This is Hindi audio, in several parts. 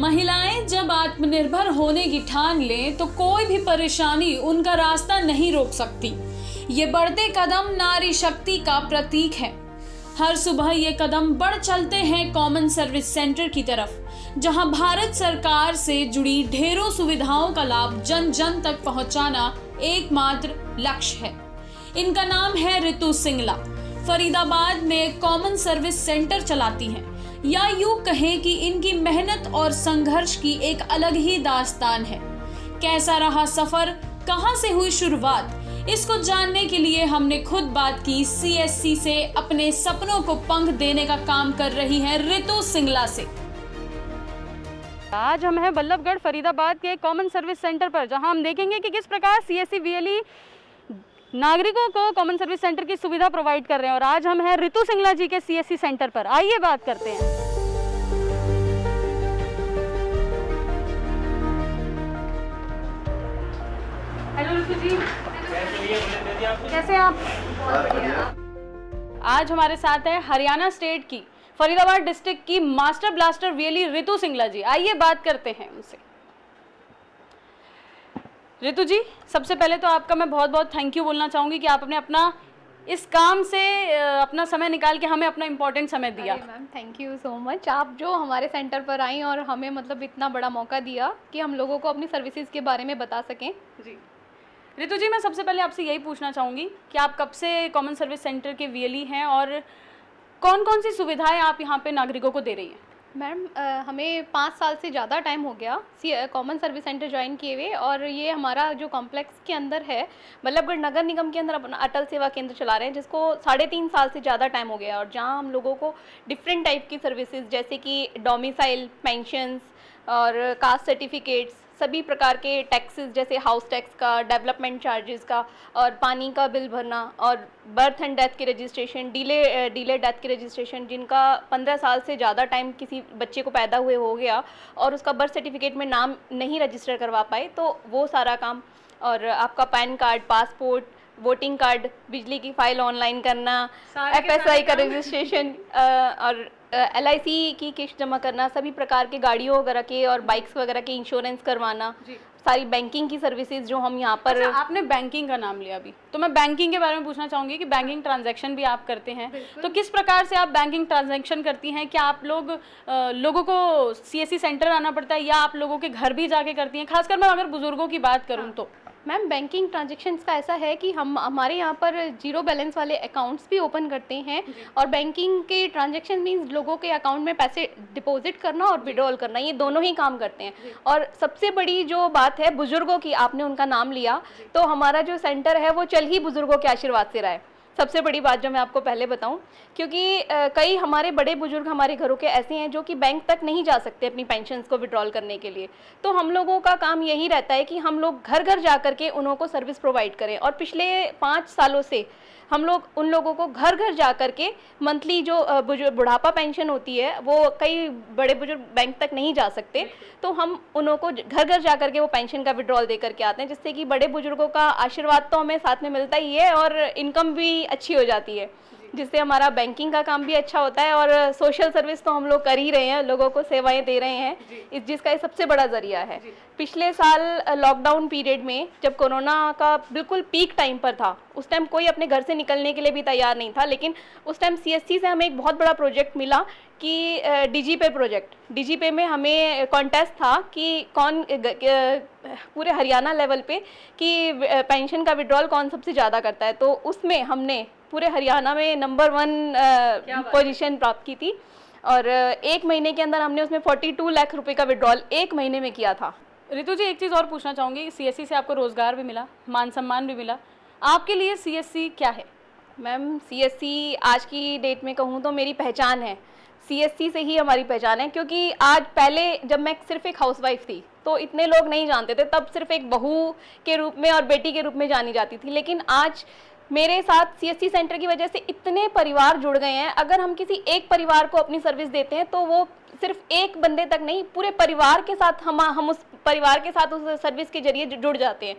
महिलाएं जब आत्मनिर्भर होने की ठान लें तो कोई भी परेशानी उनका रास्ता नहीं रोक सकती। ये बढ़ते कदम नारी शक्ति का प्रतीक है। हर सुबह ये कदम बढ़ चलते हैं कॉमन सर्विस सेंटर की तरफ, जहां भारत सरकार से जुड़ी ढेरों सुविधाओं का लाभ जन जन तक पहुंचाना एकमात्र लक्ष्य है। इनका नाम है रितु सिंगला। फरीदाबाद में कॉमन सर्विस सेंटर चलाती हैं, या यूं कहें कि इनकी मेहनत और संघर्ष की एक अलग ही दास्तान है। कैसा रहा सफर, कहां से हुई शुरुआत, इसको जानने के लिए हमने खुद बात की सीएससी से अपने सपनों को पंख देने का काम कर रही हैं रितु सिंगला से। आज हम हैं बल्लभगढ़ फरीदाबाद के कॉमन सर्विस सेंटर पर, जहां हम देखेंगे कि किस प्रकार सीएससी वीएलई नागरिकों को कॉमन सर्विस सेंटर की सुविधा प्रोवाइड कर रहे हैं। और आज हम हैं रितु सिंगला जी के सीएससी सेंटर पर। आइए बात करते हैं। हेलो रितु जी, कैसे आप? बहुत बढ़िया। आज हमारे साथ है हरियाणा स्टेट की फरीदाबाद डिस्ट्रिक्ट की master blaster VLE Ritu Singla ji. आइए बात करते हैं उनसे। रितु जी, सबसे पहले तो आपका मैं बहुत बहुत थैंक यू बोलना चाहूँगी कि आपने अपना इस काम से अपना समय निकाल के हमें अपना इम्पोर्टेंट समय दिया। Ma'am thank you so much, आप जो हमारे सेंटर पर आई और हमें मतलब इतना बड़ा मौका दिया कि हम लोगों को अपनी सर्विसेज के बारे में बता सकें। जी रितु जी, मैं सबसे पहले आपसे यही पूछना चाहूँगी कि आप कब से कॉमन सर्विस सेंटर के वीएलई हैं और कौन कौन सी सुविधाएँ आप यहाँ पे नागरिकों को दे रही हैं? मैम हमें 5 साल से ज़्यादा टाइम हो गया कॉमन सर्विस सेंटर ज्वाइन किए हुए, और ये हमारा जो कॉम्प्लेक्स के अंदर है बल्लभगढ़ नगर निगम के अंदर अपना अटल सेवा केंद्र चला रहे हैं, जिसको 3.5 साल से ज़्यादा टाइम हो गया। और जहाँ हम लोगों को डिफरेंट टाइप की सर्विसेज जैसे कि डोमिसाइल, पेंशंस और कास्ट सर्टिफिकेट्स, सभी प्रकार के टैक्सेस जैसे हाउस टैक्स का, डेवलपमेंट चार्जेस का, और पानी का बिल भरना, और बर्थ एंड डेथ के रजिस्ट्रेशन, डिले डेथ के रजिस्ट्रेशन, जिनका 15 साल से ज़्यादा टाइम किसी बच्चे को पैदा हुए हो गया और उसका बर्थ सर्टिफिकेट में नाम नहीं रजिस्टर करवा पाए, तो वो सारा काम, और आपका pan card, passport, voting card, बिजली की फाइल ऑनलाइन करना, FSI का रजिस्ट्रेशन, और LIC की किस्त जमा करना, सभी प्रकार के गाड़ियों वगैरह के और बाइक्स वगैरह के इंश्योरेंस करवाना, सारी बैंकिंग की सर्विसेज जो हम यहाँ पर। अच्छा, आपने बैंकिंग का नाम लिया अभी, तो मैं बैंकिंग के बारे में पूछना चाहूँगी कि बैंकिंग ट्रांजैक्शन भी आप करते हैं, तो किस प्रकार से आप बैंकिंग ट्रांजैक्शन करती हैं? क्या आप लोगों को सीएससी सेंटर आना पड़ता है या आप लोगों के घर भी जाके करती हैं? खासकर मैं अगर बुजुर्गों की बात करूँ तो मैम बैंकिंग ट्रांजैक्शंस का ऐसा है कि हम हमारे यहाँ पर जीरो बैलेंस वाले अकाउंट्स भी ओपन करते हैं, और बैंकिंग के ट्रांजैक्शन मीन्स लोगों के अकाउंट में पैसे डिपॉजिट करना और विड्रॉल करना, ये दोनों ही काम करते हैं। और सबसे बड़ी जो बात है बुजुर्गों की, आपने उनका नाम लिया, तो हमारा जो सेंटर है वो चल ही बुजुर्गों के आशीर्वाद से रहा है। सबसे बड़ी बात जो मैं आपको पहले बताऊं, क्योंकि कई हमारे बड़े बुजुर्ग हमारे घरों के ऐसे हैं जो कि बैंक तक नहीं जा सकते अपनी पेंशन्स को विड्रॉल करने के लिए, तो हम लोगों का काम यही रहता है कि हम लोग घर घर जा करके उनको सर्विस प्रोवाइड करें। और पिछले 5 सालों से हम लोग उन लोगों को घर घर जा करके मंथली जो बुढ़ापा पेंशन होती है, वो कई बड़े बुजुर्ग बैंक तक नहीं जा सकते, तो हम उनको घर घर जा करके वो पेंशन का विड्रॉल दे करके आते हैं, जिससे कि बड़े बुजुर्गों का आशीर्वाद तो हमें साथ में मिलता ही है और इनकम भी अच्छी हो जाती है, जिससे हमारा बैंकिंग का काम भी अच्छा होता है। और सोशल सर्विस तो हम लोग कर ही रहे हैं, लोगों को सेवाएं दे रहे हैं, जिसका ये सबसे बड़ा जरिया है। पिछले साल लॉकडाउन पीरियड में जब कोरोना का बिल्कुल पीक टाइम पर था, उस टाइम कोई अपने घर से निकलने के लिए भी तैयार नहीं था, लेकिन उस टाइम सीएससी से हमें एक बहुत बड़ा प्रोजेक्ट मिला कि डीजीपे प्रोजेक्ट। डीजीपे में हमें कॉन्टेस्ट था कि कौन पूरे हरियाणा लेवल पे कि पेंशन का विड्रॉल कौन सबसे ज़्यादा करता है, तो उसमें हमने पूरे हरियाणा में नंबर 1 पोजीशन प्राप्त की थी, और 1 महीने के अंदर हमने उसमें 42 लाख रुपए का विड्रॉल 1 महीने में किया था। रितु जी, एक चीज़ और पूछना चाहूँगी, सीएससी से आपको रोजगार भी मिला, मान सम्मान भी मिला, आपके लिए सीएससी क्या है? मैम सीएससी आज की डेट में कहूँ तो मेरी पहचान है, सीएससी से ही हमारी पहचान है, क्योंकि आज पहले जब मैं सिर्फ एक हाउसवाइफ थी तो इतने लोग नहीं जानते थे, तब सिर्फ एक बहू के रूप में और बेटी के रूप में जानी जाती थी, लेकिन आज मेरे साथ सीएससी सेंटर की वजह से इतने परिवार जुड़ गए हैं। अगर हम किसी एक परिवार को अपनी सर्विस देते हैं तो वो सिर्फ एक बंदे तक नहीं, पूरे परिवार के साथ हम उस परिवार के साथ उस सर्विस के जरिए जुड़ जाते हैं।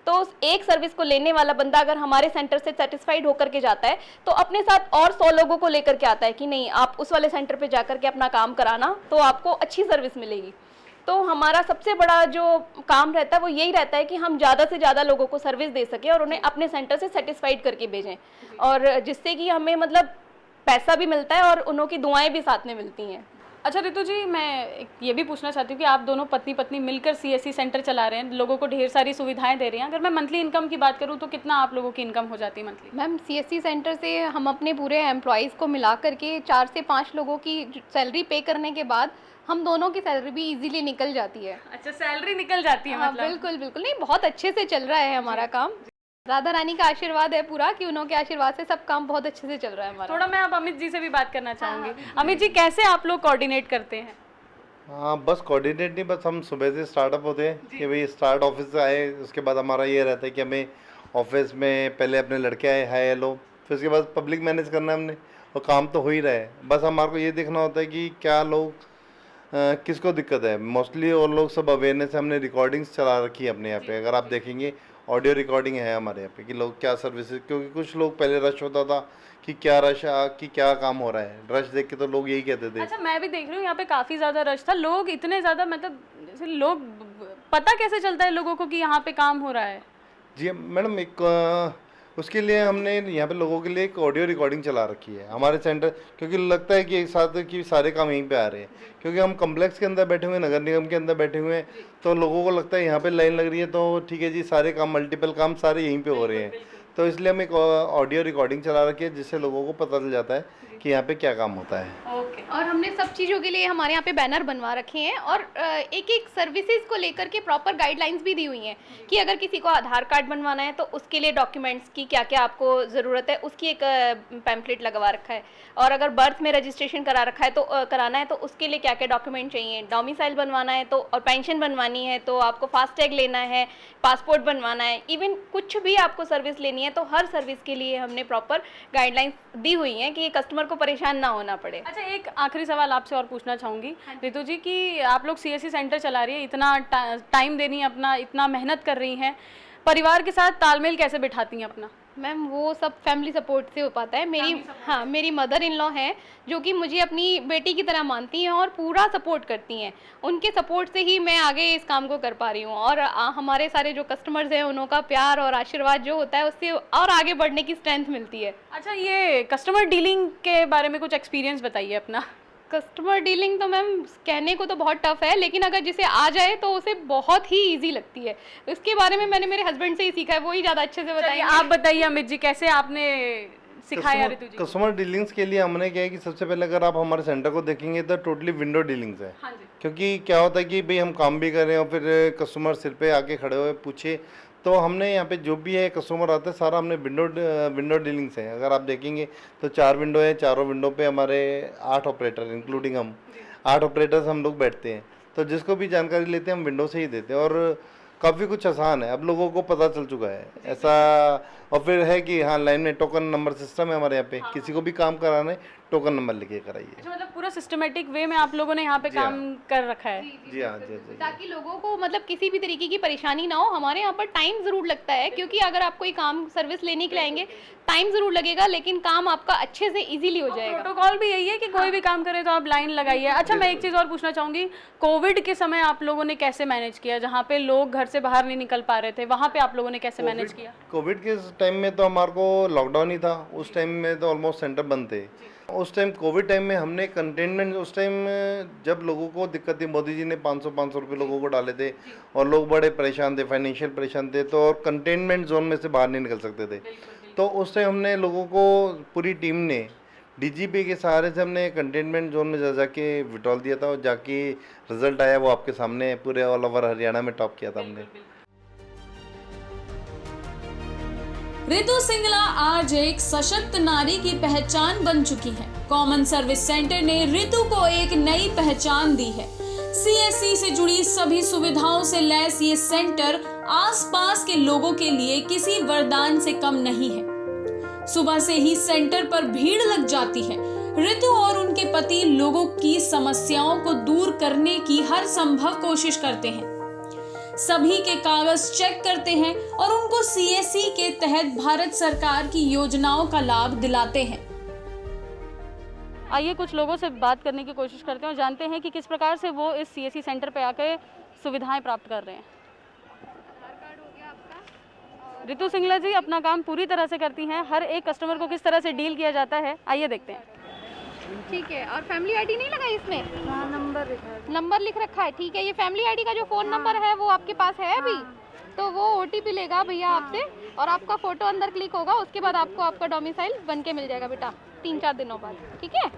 तो उस एक सर्विस को लेने वाला बंदा अगर हमारे सेंटर से सेटिस्फाइड होकर के जाता है तो अपने साथ और 100 लोगों को लेकर के आता है कि नहीं, आप उस वाले सेंटर पे जाकर के अपना काम कराना तो आपको अच्छी सर्विस मिलेगी। तो हमारा सबसे बड़ा जो काम रहता है वो यही रहता है कि हम ज़्यादा से ज़्यादा लोगों को सर्विस दे सकें और उन्हें अपने सेंटर से सेटिस्फाइड करके भेजें, और जिससे कि हमें मतलब पैसा भी मिलता है और उन्हों की दुआएं भी साथ में मिलती हैं। अच्छा रितु जी, मैं ये भी पूछना चाहती हूँ कि आप दोनों पत्नी पत्नी मिलकर सीएससी सेंटर चला रहे हैं, लोगों को ढेर सारी सुविधाएं दे रहे हैं। अगर मैं मंथली इनकम की बात करूँ तो कितना आप लोगों की इनकम हो जाती है मंथली? मैम सीएससी सेंटर से हम अपने पूरे एम्प्लॉयज़ को मिला करके 4 से 5 लोगों की सैलरी पे करने के बाद हम दोनों की सैलरी भी इजीली निकल जाती है। अच्छा, सैलरी निकल जाती है हाँ, मतलब? बिल्कुल बिल्कुल, नहीं बहुत अच्छे से चल रहा है हमारा काम। राधा रानी का आशीर्वाद है पूरा कि उन्हों के आशीर्वाद से सब काम बहुत अच्छे से चल रहा है हमारा। थोड़ा मैं अब अमित जी से भी बात करना चाहूँगी। अमित जी, कैसे आप लोग कोऑर्डिनेट करते हैं? हाँ, बस कोऑर्डिनेट नहीं, बस हम सुबह से स्टार्टअप होते हैं कि भाई स्टार्ट ऑफिस से आए, उसके बाद हमारा ये रहता है कि हमें ऑफिस में पहले अपने लड़के आए, हाय हेलो, फिर उसके बाद पब्लिक मैनेज करना है हमने, और काम तो हो ही रहा है। बस हमारे को ये देखना होता है कि क्या लोग किसको दिक्कत है मोस्टली, और लोग सब अवेयरनेस है। हमने रिकॉर्डिंग्स चला रखी है अपने यहाँ पे, अगर आप देखेंगे ऑडियो रिकॉर्डिंग है हमारे यहाँ पे कि लोग क्या सर्विसेज, क्योंकि कुछ लोग पहले रश होता था कि क्या रश कि क्या काम हो रहा है, रश देख के तो लोग यही कहते थे। अच्छा, मैं भी देख रही हूँ यहाँ पे काफ़ी ज़्यादा रश था, लोग इतने ज़्यादा, मतलब जैसे लोग, पता कैसे चलता है लोगों को कि यहाँ पे काम हो रहा है? जी मैडम, एक उसके लिए हमने यहाँ पे लोगों के लिए एक ऑडियो रिकॉर्डिंग चला रखी है हमारे सेंटर, क्योंकि लगता है कि एक साथ कि सारे काम यहीं पे आ रहे हैं, क्योंकि हम कम्प्लेक्स के अंदर बैठे हुए हैं, नगर निगम के अंदर बैठे हुए हैं, तो लोगों को लगता है यहाँ पे लाइन लग रही है तो ठीक है जी, सारे काम मल्टीपल काम सारे यहीं पे हो रहे हैं। तो इसलिए हम एक ऑडियो रिकॉर्डिंग चला रखी है जिससे लोगों को पता चल जाता है कि यहाँ पे क्या काम होता है। ओके। और हमने सब चीज़ों के लिए हमारे यहाँ पे बैनर बनवा रखे हैं और एक एक सर्विसेज को लेकर के प्रॉपर गाइडलाइंस भी दी हुई हैं कि अगर किसी को आधार कार्ड बनवाना है तो उसके लिए डॉक्यूमेंट्स की क्या क्या आपको ज़रूरत है, उसकी एक पैम्पलेट लगवा रखा है, और अगर बर्थ में रजिस्ट्रेशन करा रखा है तो कराना है तो उसके लिए क्या क्या डॉक्यूमेंट चाहिए, डोमिसाइल बनवाना है तो, और पेंशन बनवानी है तो आपको फास्टैग लेना है, पासपोर्ट बनवाना है, इवन कुछ भी आपको सर्विस लेनी है तो हर सर्विस के लिए हमने प्रॉपर गाइडलाइंस दी हुई हैं कि कस्टमर को परेशान ना होना पड़े। अच्छा, एक आखिरी सवाल आपसे और पूछना चाहूँगी रितु जी कि आप लोग सीएससी सेंटर चला रही है, इतना टाइम दे रही हैं अपना, इतना मेहनत कर रही हैं, परिवार के साथ तालमेल कैसे बिठाती हैं अपना? मैम वो सब फैमिली सपोर्ट से हो पाता है। मेरी मदर इन लॉ हैं जो कि मुझे अपनी बेटी की तरह मानती हैं और पूरा सपोर्ट करती हैं। उनके सपोर्ट से ही मैं आगे इस काम को कर पा रही हूँ, और हमारे सारे जो कस्टमर्स हैं उनका प्यार और आशीर्वाद जो होता है उससे और आगे बढ़ने की स्ट्रेंथ मिलती है। अच्छा, ये कस्टमर डीलिंग के बारे में कुछ एक्सपीरियंस बताइए अपना। कस्टमर डीलिंग तो मैम कहने को तो बहुत टफ है, लेकिन अगर जिसे आ जाए तो उसे बहुत ही इजी लगती है। इसके बारे में मैंने मेरे हस्बैंड से ही सीखा है, वो ही ज़्यादा अच्छे से बताइए। आप बताइए अमित जी, कैसे आपने सिखाया रितु जी? कस्टमर डीलिंग्स के लिए हमने क्या है कि सबसे पहले अगर आप हमारे सेंटर को देखेंगे तो टोटली विंडो डीलिंग्स है। हाँ जी। क्योंकि क्या होता है कि भाई हम काम भी कर रहे हैं और फिर कस्टमर सिर पे आके खड़े हुए पूछे, तो हमने यहाँ पे जो भी है कस्टमर आते हैं सारा हमने विंडो डीलिंग्स है। अगर आप देखेंगे तो 4 विंडो है, चारों विंडो पे हमारे 8 ऑपरेटर इंक्लूडिंग हम 8 ऑपरेटर्स हम लोग बैठते हैं, तो जिसको भी जानकारी लेते हैं हम विंडो से ही देते हैं, और काफ़ी कुछ आसान है, अब लोगों को पता चल चुका है ऐसा। और फिर है कि हाँ, लाइन में टोकन नंबर सिस्टम है हमारे यहाँ पे, किसी को भी काम कराना है टोकन नंबर लेके कराइए। अच्छा, मतलब पूरा सिस्टमेटिक वे में आप लोगों ने यहाँ पे काम कर रखा है। जी हाँ, जी जी। ताकि लोगों को मतलब किसी भी तरीके की परेशानी ना हो। हमारे यहाँ पर टाइम ज़रूर लगता है, क्योंकि अगर आप कोई काम सर्विस लेने के लिए आएंगे टाइम ज़रूर लगेगा, लेकिन काम आपका अच्छे से इजीली हो जाएगा। प्रोटोकॉल भी यही है कि कोई भी काम करे तो आप लाइन लगाइए। अच्छा, मैं एक चीज़ और पूछना चाहूँगी, कोविड के समय आप लोगों ने कैसे मैनेज किया, जहाँ पे लोग घर से बाहर नहीं निकल पा रहे थे, वहाँ पे आप लोगों ने कैसे मैनेज किया? कोविड के टाइम में तो हमारे को लॉकडाउन ही था, उस टाइम में तो ऑलमोस्ट सेंटर बंद थे। उस टाइम कोविड टाइम में हमने कंटेनमेंट, उस टाइम जब लोगों को दिक्कत थी, मोदी जी ने 500 रुपये लोगों को डाले थे और लोग बड़े परेशान थे, फाइनेंशियल परेशान थे, तो और कंटेनमेंट जोन में से बाहर नहीं निकल सकते थे। तो उस टाइम हमने लोगों को, पूरी टीम ने डीजीपी के सहारे से हमने कंटेनमेंट जोन में जाके विड्रॉल दिया था, और जाके रिजल्ट आया वो आपके सामने, पूरे ऑल ओवर हरियाणा में टॉप किया था हमने। रितु सिंगला आज एक सशक्त नारी की पहचान बन चुकी है। कॉमन सर्विस सेंटर ने रितु को एक नई पहचान दी है। सीएससी से जुड़ी सभी सुविधाओं से लैस ये सेंटर आसपास के लोगों के लिए किसी वरदान से कम नहीं है। सुबह से ही सेंटर पर भीड़ लग जाती है। रितु और उनके पति लोगों की समस्याओं को दूर करने की हर संभव कोशिश करते हैं, सभी के कागज चेक करते हैं और उनको सीएससी के तहत भारत सरकार की योजनाओं का लाभ दिलाते हैं। आइए कुछ लोगों से बात करने की कोशिश करते हैं और जानते हैं कि किस प्रकार से वो इस CSC सेंटर पे आकर सुविधाएं प्राप्त कर रहे हैं। रितु सिंगला जी अपना काम पूरी तरह से करती हैं, हर एक कस्टमर को किस तरह से डील किया जाता है आइए देखते हैं। ठीक है, और फैमिली आईडी नहीं लगा इसमें? हाँ, नंबर लिख रखा है। ठीक है, ये फैमिली आईडी का जो फ़ोन नंबर है वो आपके पास है अभी? तो वो OTP लेगा भैया आपसे और आपका फ़ोटो अंदर क्लिक होगा, उसके बाद आपको आपका डोमिसाइल बन के मिल जाएगा बेटा 3-4 दिनों बाद। ठीक है,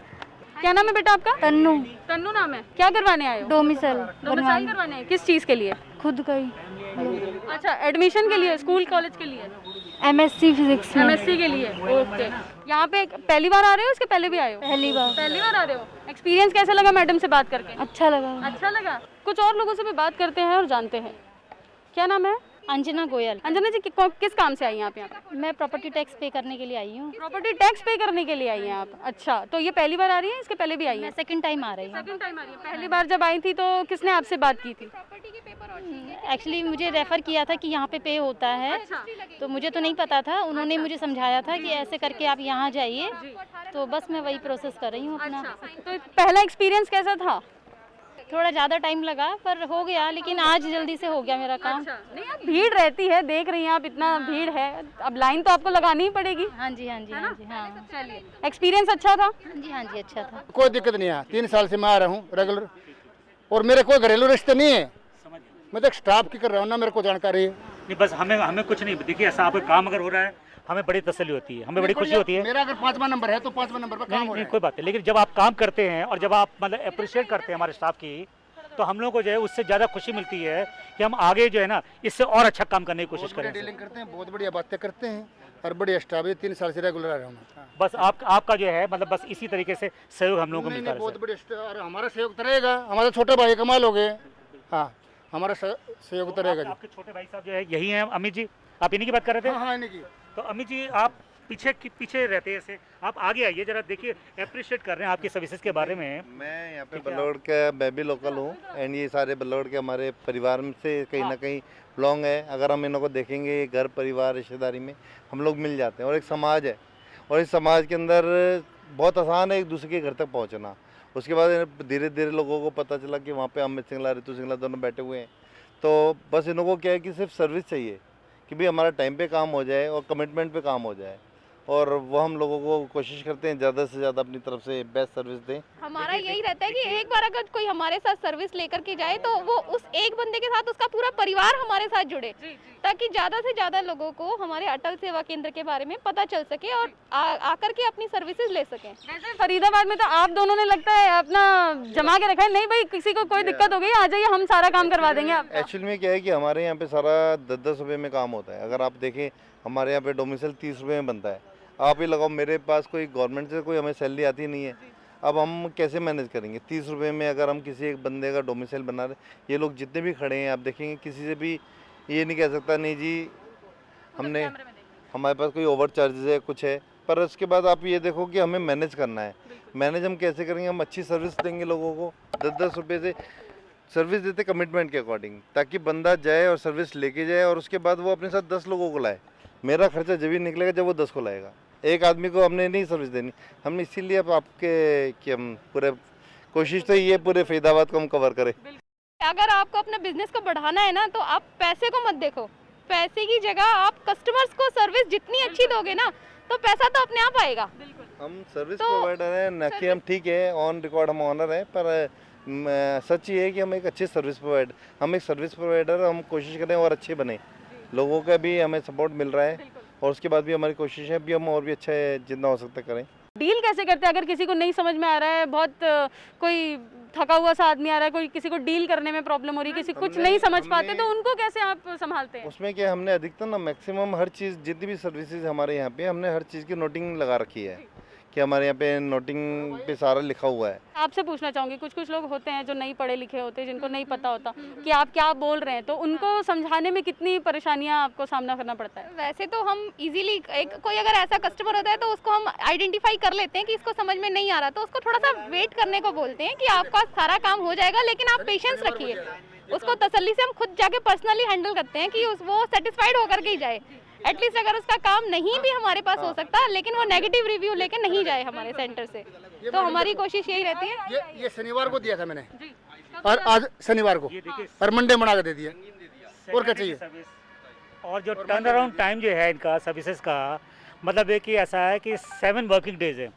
क्या नाम है बेटा आपका? तन्नू। तन्नू नाम है। क्या करवाने आए हो? डोमिसाइल डोमिसाइल करवाने हैं। किस चीज़ के लिए? खुद का ही अच्छा, एडमिशन के लिए, स्कूल कॉलेज के लिए? MSc फिजिक्स में। MSc के लिए। ओके, यहाँ पे पहली बार आ रहे हो, इसके पहले भी आए हो? पहली बार। पहली बार आ रहे हो। एक्सपीरियंस कैसा लगा मैडम से बात करके? अच्छा लगा। अच्छा लगा। कुछ और लोगों से भी बात करते हैं और जानते हैं। क्या नाम है? अंजना गोयल। अंजना जी किस काम से आई हैं आप यहाँ पे? मैं प्रॉपर्टी टैक्स पे करने के लिए आई हूँ। प्रॉपर्टी टैक्स पे करने के लिए आई हैं आप? अच्छा, तो ये पहली बार आ रही है, इसके पहले भी आई मैं है? सेकंड टाइम आ रही हूँ। सेकंड टाइम आ रही है। पहली बार जब आई थी तो किसने आपसे बात की थी? एक्चुअली मुझे रेफ़र किया था कि यहाँ पे होता है, तो मुझे तो नहीं पता था, उन्होंने मुझे समझाया था कि ऐसे करके आप यहाँ जाइए, तो बस मैं वही प्रोसेस कर रही हूँ अपना। तो पहला एक्सपीरियंस कैसा था? थोड़ा ज़्यादा टाइम लगा पर हो गया, लेकिन आज जल्दी से हो गया मेरा काम। नहीं, अब भीड़ रहती है, देख रही हैं आप, इतना भीड़ है, अब लाइन तो आपको लगानी ही पड़ेगी। हाँ जी, हाँ जी, हाँ जी, हाँ। चलिए, एक्सपीरियंस अच्छा था? हाँ जी, हाँ जी, अच्छा था। कोई दिक्कत नहीं है, 3 साल से मैं आ रहा हूँ रेगुलर, और मेरे कोई घरेलू रिश्ते नहीं है, मैं तो स्टाफ की कर रहा हूँ ना, मेरे को जानकारी है। नहीं, बस हमें कुछ नहीं, देखिए ऐसा आपका काम अगर हो रहा है हमें बड़ी तसल्ली होती है, हमें बड़ी खुशी होती है। मेरा अगर 5वां नंबर है तो 5वां नंबर पर काम हो रहा नहीं, है। कोई बात नहीं, लेकिन जब आप काम करते हैं और जब आप मतलब अप्रिशिएट करते हैं हमारे स्टाफ की, तो हम लोगों को जो है उससे ज़्यादा खुशी मिलती है कि हम आगे जो है ना इससे और अच्छा काम करने की कोशिश करें। डीलिंग करते हैं, बहुत बढ़िया बातें करते हैं और बढ़िया स्टाफ है, 3 साल से रेगुलर आ रहा हूँ। बस आपका जो है मतलब बस इसी तरीके से सहयोग हम लोगों को मिलता है। बहुत बढ़िया, और हमारा सहयोग तो रहेगा, हमारे छोटे भाई कमाल हो गए। हाँ, हमारा सहयोग तो रहेगा। आपके छोटे भाई साहब जो है यही हैं अमित जी, आप इन्हीं की बात कर रहे थे? हाँ, इन्हीं की। तो अमित जी आप पीछे रहते हैं, ऐसे आप आगे आइए जरा, देखिए अप्रिशिएट कर रहे हैं आपकी सर्विसेज के बारे में। मैं यहाँ पे बल्लौड़ का, मैं भी लोकल हूँ, एंड ये सारे बल्लौड़ के हमारे परिवार में से कहीं ना कहीं बिलोंग है। अगर हम इनको देखेंगे घर परिवार रिश्तेदारी में हम लोग मिल जाते हैं, और एक समाज है, और इस समाज के अंदर बहुत आसान है एक दूसरे के घर तक पहुँचना। उसके बाद धीरे धीरे लोगों को पता चला कि वहाँ पे अमित सिंगला, रितु सिंगला दोनों बैठे हुए हैं, तो बस इनको क्या है कि सिर्फ सर्विस चाहिए कि भाई हमारा टाइम पे काम हो जाए और कमिटमेंट पे काम हो जाए, और वो हम लोगों को कोशिश करते हैं ज़्यादा से ज़्यादा अपनी तरफ से बेस्ट सर्विस दें। हमारा यही रहता है कि एक बार अगर कोई हमारे साथ सर्विस लेकर के जाए तो वो उस एक बंदे के साथ उसका पूरा परिवार हमारे साथ जुड़े, ताकि ज़्यादा से ज़्यादा लोगों को हमारे अटल सेवा केंद्र के बारे में पता चल सके और आकर के अपनी सर्विसेज ले सकें। वैसे फरीदाबाद में तो आप दोनों ने लगता है अपना जमा के रखा है, नहीं भाई किसी को कोई दिक्कत हो गई आ जाइए, हम सारा काम करवा देंगे आपका। एक्चुअली में क्या है कि हमारे यहाँ पे सारा 10-10 रुपये में काम होता है। अगर आप देखें हमारे यहाँ पे डोमिसाइल 30 रुपये में बनता है। आप ही लगाओ, मेरे पास कोई गवर्नमेंट से कोई हमें सैलरी आती नहीं है, अब हम कैसे मैनेज करेंगे 30 रुपये में? अगर हम किसी एक बंदे का डोमिसाइल बना रहे, ये लोग जितने भी खड़े हैं आप देखेंगे, किसी से भी ये नहीं कह सकता नहीं जी हमने, हमारे पास कोई ओवर चार्जेस है कुछ है, पर उसके बाद आप ये देखो कि हमें मैनेज करना है। मैनेज हम कैसे करेंगे? हम अच्छी सर्विस देंगे लोगों को, 10-10 रुपये से सर्विस देते कमिटमेंट के अकॉर्डिंग, ताकि बंदा जाए और सर्विस लेके जाए, और उसके बाद वो अपने साथ 10 लोगों को लाए। मेरा खर्चा जब भी निकलेगा जब वो 10 को लाएगा, एक आदमी को हमने नहीं सर्विस देनी। हमने इसीलिए अब आपके कि हम पूरे कोशिश तो ये पूरे फरीदाबाद को हम कवर करें। अगर आपको अपना बिजनेस को बढ़ाना है ना, तो आप पैसे को मत देखो, पैसे की जगह आप कस्टमर्स को सर्विस जितनी अच्छी दोगे ना, तो पैसा तो अपने आप आएगा। हम सर्विस प्रोवाइडर हैं, न कि हम ठीक है ऑन रिकॉर्ड हम ऑनर हैं, पर सच ये है कि हम एक अच्छे सर्विस प्रोवाइडर, हम एक सर्विस प्रोवाइडर, हम कोशिश करें और अच्छे बने, लोगों का भी हमें सपोर्ट मिल रहा है, और उसके बाद भी हमारी कोशिश है भी हम और भी अच्छा जितना हो सकता करें। डील कैसे करते हैं? अगर किसी को नहीं समझ में आ रहा है, बहुत कोई थका हुआ सा आदमी आ रहा है, कोई किसी को डील करने में प्रॉब्लम हो रही है, किसी कुछ नहीं समझ पाते, तो उनको कैसे आप संभालते हैं? उसमें क्या हमने अधिकतर ना मैक्सिमम हर चीज़, जितनी भी सर्विसेज हमारे यहाँ पे, हमने हर चीज़ की नोटिंग लगा रखी है कि हमारे यहाँ पे नोटिंग पे सारा लिखा हुआ है। आपसे पूछना चाहूँगी, कुछ लोग होते हैं जो नहीं पढ़े लिखे होते, जिनको नहीं पता होता कि आप क्या बोल रहे हैं, तो उनको समझाने में कितनी परेशानियाँ आपको सामना करना पड़ता है? वैसे तो हम इजीली, कोई अगर ऐसा कस्टमर होता है तो उसको हम आइडेंटिफाई कर लेते हैं कि इसको समझ में नहीं आ रहा, तो उसको थोड़ा सा वेट करने को बोलते हैं कि आपका सारा काम हो जाएगा, लेकिन आप पेशेंस रखिए। उसको तसल्ली से हम खुद जाके पर्सनली हैंडल करते हैं कि वो सेटिस्फाइड होकर के ही जाए। एटलीस्ट अगर उसका काम नहीं भी हमारे पास हो सकता, लेकिन वो नेगेटिव रिव्यू लेके नहीं जाए हमारे सेंटर से, तो हमारी कोशिश यही रहती है। ये शनिवार को दिया था मैंने, और आज शनिवार को, और मंडे बना के दे दिया, और क्या चाहिए। और जो टर्न अराउंड टाइम जो है इनका सर्विसेज का, मतलब है कि ऐसा है कि 7 वर्किंग डेज है,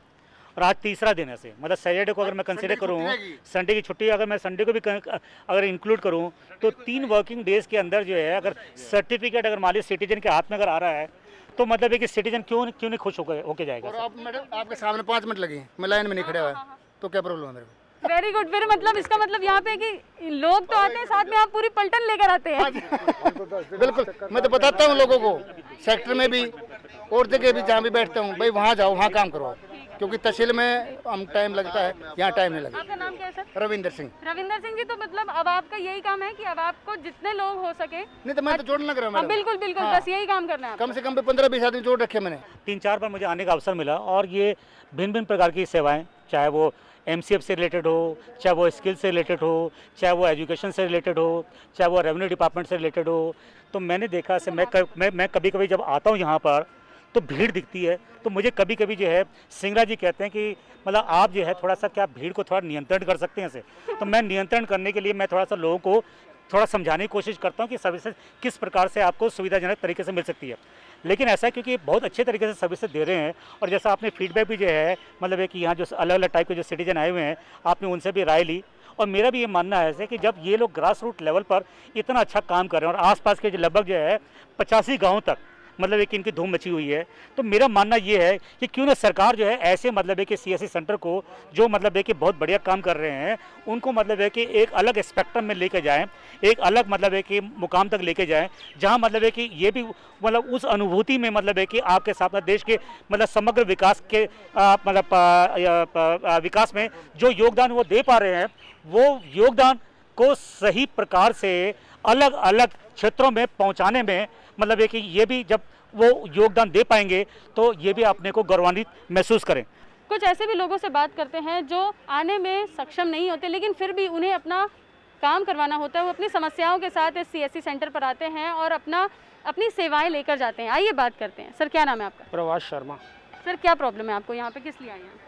और आज तीसरा दिन है से, मतलब सैटरडे को अगर मैं कंसीडर करूँ, संडे की छुट्टी अगर मैं संडे को भी अगर इंक्लूड करूँ, तो 3 वर्किंग डेज के अंदर जो है अगर सर्टिफिकेट अगर मान लीजिए सिटीजन के हाथ में अगर आ रहा है, तो मतलब है कि सिटीजन क्यों नहीं खुश होके जाएगा। और आप मैडम आपके सामने 5 मिनट लगे, मैं लाइन में नहीं खड़ा हुआ, तो क्या प्रॉब्लम है मेरे को। Very good. फिर मतलब इसका मतलब यहाँ पे कि लोग तो आते हैं, साथ में आप पूरी पलटन लेकर आते हैं। बिल्कुल, मैं तो बताता हूँ लोगों को, सेक्टर में भी और जगह भी जहाँ भी बैठता हूँ, भाई वहाँ जाओ, वहाँ काम करो, क्योंकि तहसील में हम टाइम लगता है, यहाँ टाइम नहीं लगता। आपका नाम क्या है सर? रविंदर सिंह। रविंदर सिंह जी, तो मतलब अब आपका यही काम है कि अब आपको जितने लोग हो सके। नहीं तो मैं तो जोड़ना कर रहा हूँ हाँ, मैडम। बिल्कुल बिल्कुल, हाँ। बस यही काम करना है। कम से कम 15-20 आदमी जोड़ रखे मैंने। 3-4 बार मुझे आने का अवसर मिला, और ये भिन्न भिन्न प्रकार की सेवाएं, चाहे वो MCF से रिलेटेड हो, चाहे वो स्किल से रिलेटेड हो, चाहे वो एजुकेशन से रिलेटेड हो, चाहे वो रेवेन्यू डिपार्टमेंट से रिलेटेड हो, तो मैंने देखा से मैं कभी कभी जब आता हूँ यहाँ पर तो भीड़ दिखती है, तो मुझे कभी कभी जो है सिंगला जी कहते हैं कि मतलब आप जो है थोड़ा सा क्या भीड़ को थोड़ा नियंत्रण कर सकते हैं ऐसे, तो मैं नियंत्रण करने के लिए मैं थोड़ा सा लोगों को थोड़ा समझाने की कोशिश करता हूँ कि सर्विसेज किस प्रकार से आपको सुविधाजनक तरीके से मिल सकती है। लेकिन ऐसा है क्योंकि बहुत अच्छे तरीके से सर्विसेज दे रहे हैं, और जैसा आपने फीडबैक भी जो है मतलब है कि यहाँ जो अलग अलग टाइप के जो सिटीजन आए हुए हैं, आपने उनसे भी राय ली, और मेरा भी ये मानना है ऐसे कि जब ये लोग ग्रास रूट लेवल पर इतना अच्छा काम कर रहे हैं, और आसपास के जो लगभग जो है 85 गाँव तक मतलब है कि इनकी धूम मची हुई है, तो मेरा मानना ये है कि क्यों ना सरकार जो है ऐसे मतलब है कि CSC सेंटर को जो मतलब है कि बहुत बढ़िया काम कर रहे हैं, उनको मतलब है कि एक अलग स्पेक्ट्रम में लेके जाएं, एक अलग मतलब है कि मुकाम तक लेके जाएं, जहां मतलब है कि ये भी मतलब उस अनुभूति में मतलब है कि आपके साथ में देश के मतलब समग्र विकास के मतलब विकास में जो योगदान वो दे पा रहे हैं, वो योगदान को सही प्रकार से अलग अलग क्षेत्रों में पहुंचाने में मतलब है कि ये भी जब वो योगदान दे पाएंगे तो ये भी अपने को गौरवान्वित महसूस करें। कुछ ऐसे भी लोगों से बात करते हैं जो आने में सक्षम नहीं होते, लेकिन फिर भी उन्हें अपना काम करवाना होता है, वो अपनी समस्याओं के साथ इस CSC सेंटर पर आते हैं और अपनी सेवाएं लेकर जाते हैं। आइए बात करते हैं। सर क्या नाम है आपका? प्रवास शर्मा। सर क्या प्रॉब्लम है आपको, यहाँ पे किस लिए आए हैं?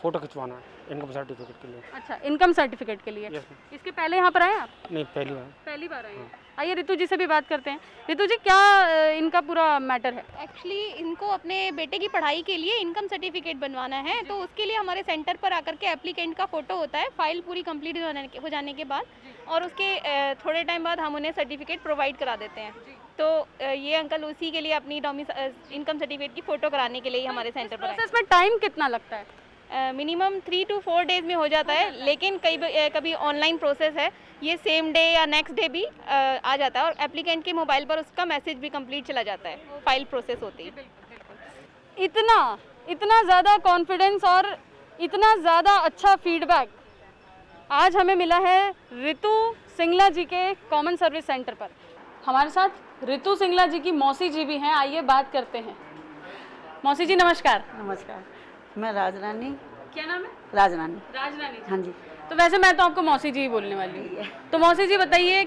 फोटो खिंचवाना है इनकम सर्टिफिकेट के लिए। अच्छा, इनकम सर्टिफिकेट के लिए। Yes, इसके पहले यहाँ पर आए आप? नहीं, पहली बार। पहली बार आए हैं। आइए रितु जी से भी बात करते हैं। रितु जी, क्या इनका पूरा मैटर है? एक्चुअली इनको अपने बेटे की पढ़ाई के लिए इनकम सर्टिफिकेट बनवाना है, तो उसके लिए हमारे सेंटर पर आकर के एप्लीकेंट का फ़ोटो होता है फाइल पूरी कंप्लीट हो जाने के बाद, और उसके थोड़े टाइम बाद हम उन्हें सर्टिफिकेट प्रोवाइड करा देते हैं। तो ये अंकल उसी के लिए अपनी इनकम सर्टिफिकेट की फ़ोटो कराने के लिए हमारे सेंटर पर आए। प्रोसेस में टाइम कितना लगता है? मिनिमम 3 to 4 डेज़ में हो जाता है, लेकिन कभी ऑनलाइन प्रोसेस है, ये सेम डे या नेक्स्ट डे भी आ जाता है, और एप्लीकेंट के मोबाइल पर उसका मैसेज भी कंप्लीट चला जाता है फाइल प्रोसेस होती है। इतना ज़्यादा कॉन्फिडेंस और इतना ज़्यादा अच्छा फीडबैक आज हमें मिला है रितु सिंगला जी के कॉमन सर्विस सेंटर पर। हमारे साथ रितु सिंगला जी की मौसी जी भी हैं, आइए बात करते हैं। मौसी जी नमस्कार। नमस्कार, मैं राजरानी। क्या नाम है? राजरानी। राजरानी। हाँ जी। तो वैसे मैं तो आपको मौसी जी ही बोलने वाली हूँ। तो मौसी जी बताइए,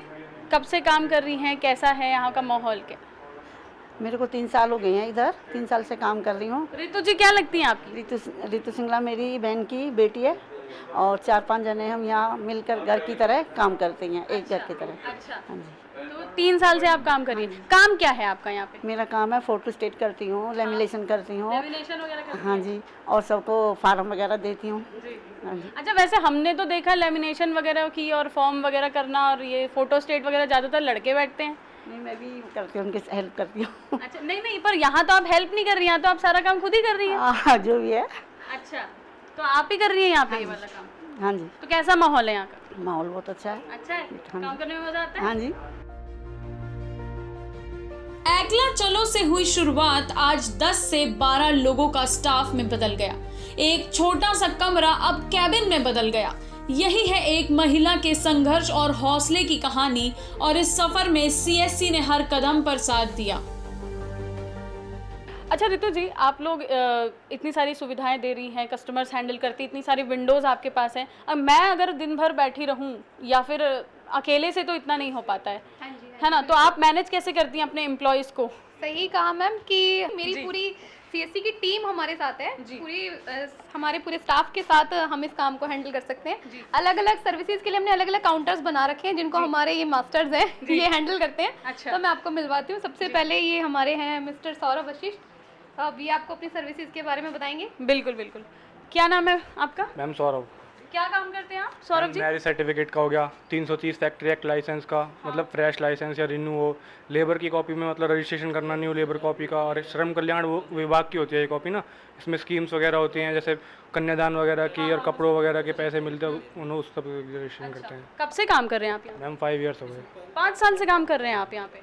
कब से काम कर रही हैं, कैसा है यहाँ का माहौल क्या? मेरे को 3 साल हो गए हैं इधर, 3 साल से काम कर रही हूँ। रितु जी क्या लगती हैं आपकी? रितु सिंगला मेरी बहन की बेटी है, और 4-5 जने हम यहाँ मिलकर घर की तरह काम करते हैं, एक घर की तरह। अच्छा, हाँ जी। तो 3 साल से आप काम कर रही हैं। काम क्या है आपका यहाँ पे? मेरा काम है फोटो स्टेट करती हूँ, लेमिनेशन करती हूँ। लेमिनेशन वगैरह करती हैं? हाँ जी, और सबको फार्म वगैरह देती हूँ। जी। हाँ जी। अच्छा, वैसे हमने तो देखा लेमिनेशन वगैरह की और फॉर्म वगैरह करना और ये फोटो स्टेट वगैरह ज़्यादातर लड़के बैठते हैं। नहीं, मैं भी करती हूँ, उनकी हेल्प करती हूँ। अच्छा, नहीं पर यहाँ तो आप हेल्प नहीं कर रही हैं, तो आप सारा काम खुद ही कर रही हैं। हाँ, जो भी है। अच्छा, तो आप ही कर रही हैं यहाँ पे ये वाला काम? हाँ जी। तो कैसा माहौल है यहाँ का? माहौल बहुत अच्छा है। अच्छा है, हाँ काम जी। करने में मजा आता है? हाँ जी। एकला चलो से हुई शुरुआत आज 10 से 12 लोगों का स्टाफ में बदल गया। एक छोटा सा कमरा अब कैबिन में बदल गया। यही है एक महिला के संघर्ष और हौसले की कहानी, और इस सफर में CSC ने हर कदम पर साथ दिया। अच्छा रितु जी, आप लोग इतनी सारी सुविधाएं दे रही हैं, कस्टमर्स हैंडल करती, इतनी सारी विंडोज़ आपके पास हैं। अब मैं अगर दिन भर बैठी रहूं या फिर अकेले से तो इतना नहीं हो पाता है, हाँ जी, है ना? तो आप मैनेज कैसे करती हैं अपने एम्प्लॉयज़ को? सही कहा मैम कि मेरी पूरी सीएससी की टीम हमारे साथ है, पूरी हमारे पूरे स्टाफ के साथ हम इस काम को हैंडल कर सकते हैं। अलग अलग सर्विसेज के लिए हमने अलग अलग काउंटर्स बना रखे हैं जिनको हमारे ये मास्टर्स हैं ये हैंडल करते हैं। अच्छा। तो मैं आपको मिलवाती हूँ। सबसे पहले ये हमारे हैं मिस्टर सौरभ वशिष्ठ। अब ये आपको अपनी सर्विसेज के बारे में बताएंगे। बिल्कुल बिल्कुल। क्या नाम है आपका? मैम सौरभ। क्या काम करते हैं आप सौरभ जी? मैरिज सर्टिफिकेट का हो गया, 330 फैक्ट्री एक्ट लाइसेंस का, मतलब फ्रेश लाइसेंस या रिन्यू हो, लेबर की कॉपी में मतलब रजिस्ट्रेशन करना न्यू लेबर कॉपी का, और श्रम कल्याण विभाग की होती है ये कॉपी ना, इसमें स्कीम्स वगैरह होती हैं जैसे कन्यादान वगैरह की और कपड़ों वगैरह के पैसे मिलते हैं, उन्हें उस सब रजिस्ट्रेशन करते हैं। कब से काम कर रहे हैं आप यहाँ? मैम 5 ईयर्स हो गए। 5 साल से काम कर रहे हैं आप यहाँ पे?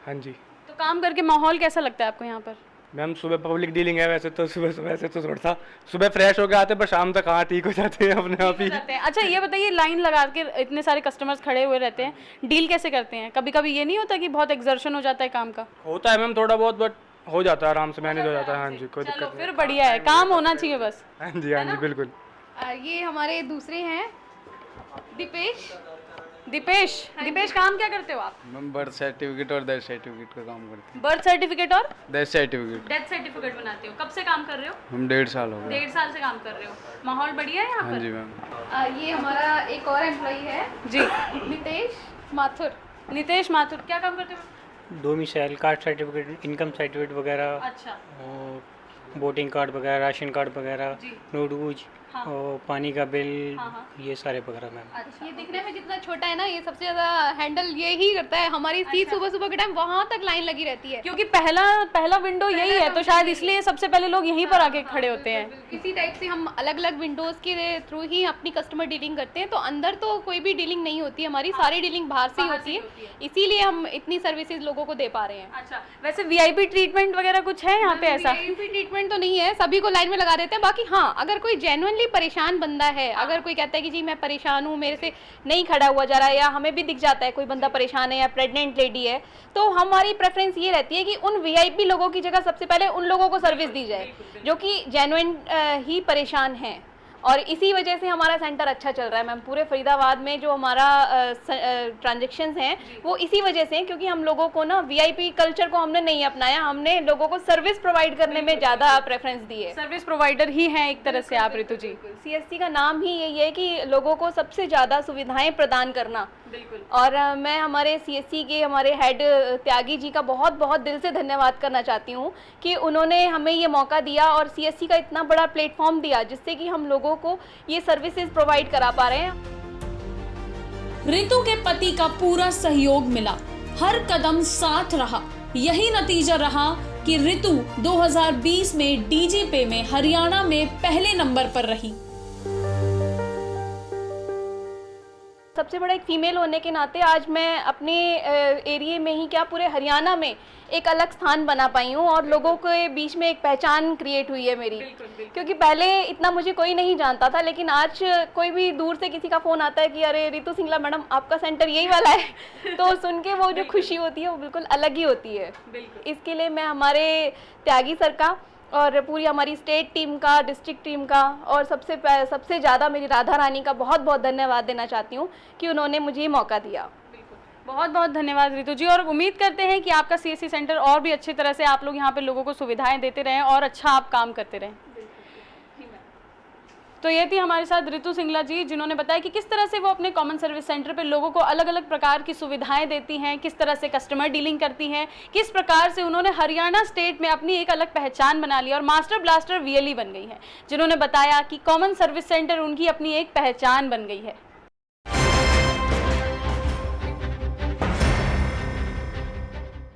हाँ जी। तो काम करके माहौल कैसा लगता है आपको यहाँ पर? मैम सुबह पब्लिक डीलिंग है, वैसे तो थोड़ा सा सुबह फ्रेश होकर आते पर शाम तक हाँ ठीक हो जाते हैं अपने आप ही। अच्छा ये बताइए, लाइन लगा के इतने सारे कस्टमर्स खड़े हुए रहते हैं, डील कैसे करते हैं? कभी कभी ये नहीं होता कि बहुत एक्सर्शन हो जाता है काम का? होता है मैम थोड़ा बहुत, बट हो जाता है, आराम से मैनेज हो जाता है। हाँ जी, कोई चलो दिक्कत फिर बढ़िया है, काम होना चाहिए बस। नहीं। हाँ जी बिल्कुल। ये हमारे दूसरे हैं दीपेश। दीपेश काम क्या करते हो आप? मैम बर्थ सर्टिफिकेट और डेथ सर्टिफिकेट का काम करते बर्थ सर्टिफिकेट और हैं। डेथ सर्टिफिकेट डेथ सर्टिफिकेट बनाते हो। कब से काम कर रहे हो? हम 1.5 साल हो गए। 1.5 साल से काम कर रहे हो। माहौल बढ़िया है यहाँ हाँ पर? जी मैम। ये हमारा एक और एम्प्लॉई है जी। नितेश माथुर। नितेश माथुर क्या काम करते हो? Domicile, caste certificate, income certificate वगैरह, अच्छा। और वोटिंग कार्ड वगैरह, राशन कार्ड वगैरह, जी। नोटबुक, हाँ। और पानी का बिल, हाँ। ये सारे वगैरह मैम। ये दिखने में जितना छोटा है ना, ये सबसे ज्यादा हैंडल ये ही करता है। हमारी सीट सुबह सुबह के टाइम वहां तक लाइन लगी रहती है, क्योंकि पहला विंडो यही है, तो शायद इसलिए सबसे पहले लोग यहीं पर आके खड़े होते हैं। इसी टाइप से हम अलग अलग विंडोज के थ्रू ही अपनी कस्टमर डीलिंग करते हैं। तो अंदर तो कोई भी डीलिंग नहीं होती, हमारी सारी डीलिंग बाहर से ही होती है, इसीलिए हम इतनी सर्विसेज लोगों को दे पा रहे हैं। अच्छा, वैसे वीआईपी ट्रीटमेंट वगैरह कुछ है यहाँ पे ऐसा? वीआईपी ट्रीटमेंट तो नहीं है, सभी को लाइन में लगा देते हैं। बाकी हाँ, अगर कोई जेन्युइनली परेशान बंदा है, अगर कोई कहता है कि जी मैं परेशान हूँ, मेरे से नहीं खड़ा हुआ जा रहा है, या हमें भी दिख जाता है कोई बंदा परेशान है या प्रेग्नेंट लेडी है, तो हमारी प्रेफरेंस ये रहती है कि उन वीआईपी लोगों की जगह सबसे पहले उन लोगों को सर्विस दी जाए जो कि जेन्युइन ही परेशान हैं। और इसी वजह से हमारा सेंटर अच्छा चल रहा है मैम। पूरे फरीदाबाद में जो हमारा ट्रांजेक्शन्स हैं वो इसी वजह से हैं, क्योंकि हम लोगों को ना वीआईपी कल्चर को हमने नहीं अपनाया, हमने लोगों को सर्विस प्रोवाइड करने में ज़्यादा प्रेफरेंस दी है। सर्विस प्रोवाइडर ही हैं एक तरह से आप, ऋतु जी। सीएससी का नाम ही यही है कि लोगों को सबसे ज़्यादा सुविधाएं प्रदान करना। बिल्कुल। और मैं हमारे सीएससी के हमारे हेड त्यागी जी का बहुत बहुत दिल से धन्यवाद करना चाहती हूँ कि उन्होंने हमें ये मौका दिया और सीएससी का इतना बड़ा प्लेटफॉर्म दिया जिससे कि हम लोगों को ये सर्विसेज प्रोवाइड करा पा रहे हैं। ऋतु के पति का पूरा सहयोग मिला, हर कदम साथ रहा। यही नतीजा रहा कि ऋतु 2020 में डीजीपे में हरियाणा में पहले नंबर पर रही। सबसे बड़ा एक फीमेल होने के नाते आज मैं अपने एरिया में ही क्या पूरे हरियाणा में एक अलग स्थान बना पाई हूँ और लोगों के बीच में एक पहचान क्रिएट हुई है मेरी। क्योंकि पहले इतना मुझे कोई नहीं जानता था, लेकिन आज कोई भी दूर से किसी का फ़ोन आता है कि अरे ऋतु सिंगला मैडम आपका सेंटर यही वाला है, तो सुन के वो जो खुशी होती है वो बिल्कुल अलग ही होती है। इसके लिए मैं हमारे त्यागी सर का और पूरी हमारी स्टेट टीम का, डिस्ट्रिक्ट टीम का और सबसे ज़्यादा मेरी राधा रानी का बहुत बहुत धन्यवाद देना चाहती हूँ कि उन्होंने मुझे ये मौका दिया। बहुत बहुत धन्यवाद ऋतु जी, और उम्मीद करते हैं कि आपका सीएससी सेंटर और भी अच्छी तरह से आप लोग यहाँ पे लोगों को सुविधाएं देते रहें और अच्छा आप काम करते रहें। तो ये थी हमारे साथ ऋतु सिंगला जी, जिन्होंने बताया कि किस तरह से वो अपने कॉमन सर्विस सेंटर पे लोगों को अलग अलग प्रकार की सुविधाएं देती हैं, किस तरह से कस्टमर डीलिंग करती हैं, किस प्रकार से उन्होंने हरियाणा स्टेट में अपनी एक अलग पहचान बना ली और मास्टर ब्लास्टर वीएलई बन गई है, जिन्होंने बताया कि कॉमन सर्विस सेंटर उनकी अपनी एक पहचान बन गई है।